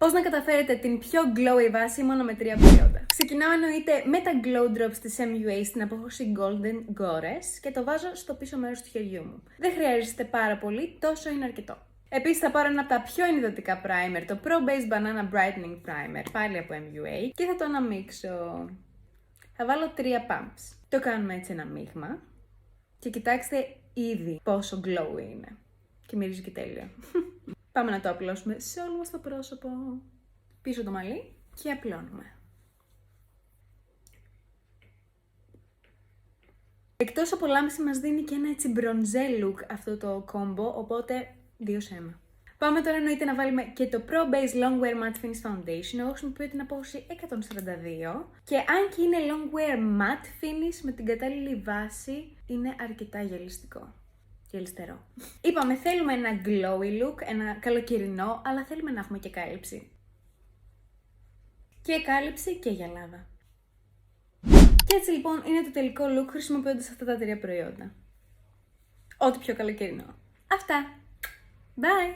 Πώς να καταφέρετε την πιο glowy βάση μόνο με 3 προϊόντα. Ξεκινάω εννοείται με τα glow drops της MUA στην απόχρωση Golden Goddess και το βάζω στο πίσω μέρος του χεριού μου. Δεν χρειάζεται πάρα πολύ, τόσο είναι αρκετό. Επίσης θα πάρω ένα από τα πιο ενυδατικά primer, το Pro Base Banana Brightening Primer, πάλι από MUA, και θα το αναμίξω. Θα βάλω 3 pumps. Το κάνουμε έτσι ένα μείγμα και κοιτάξτε ήδη πόσο glowy είναι. Και μυρίζει και τέλεια. Πάμε να το απλώσουμε σε όλο μας το πρόσωπο. Πίσω το μαλλί και απλώνουμε. Εκτός από λάμψη μας δίνει και ένα έτσι μπροντζέ look αυτό το combo, οπότε 2 σε 1. Πάμε τώρα εννοείται να βάλουμε και το Pro Base Long Wear Matte Finish Foundation. Εγώ χρησιμοποιώ την απόχρωση 142 και αν και είναι Long Wear Matte Finish με την κατάλληλη βάση είναι αρκετά γυαλιστικό. Γυαλιστερό. Είπαμε θέλουμε ένα glowy look, ένα καλοκαιρινό, αλλά θέλουμε να έχουμε και κάλυψη. Και κάλυψη και γυαλάδα. Και έτσι λοιπόν είναι το τελικό look χρησιμοποιώντας αυτά τα 3 προϊόντα. Ό,τι πιο καλοκαιρινό. Αυτά! Bye!